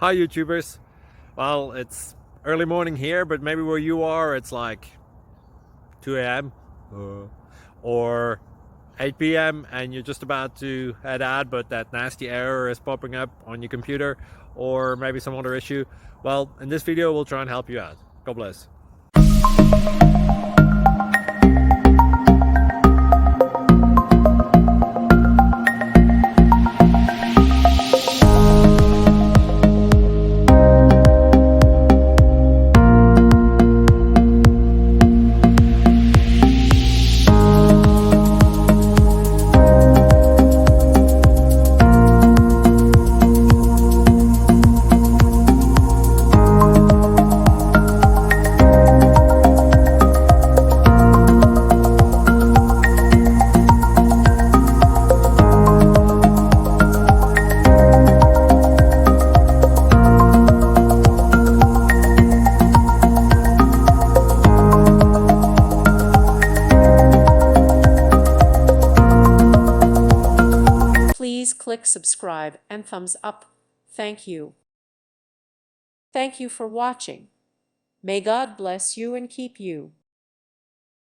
Hi YouTubers. Well, it's early morning here, but maybe where you are it's like 2 a.m. or 8 p.m. and you're just about to head out, but that nasty error is popping up on your computer, or maybe some other issue. Well, in this video we'll try and help you out. God bless. Please click subscribe and thumbs up. Thank you. Thank you for watching. May God bless you and keep you.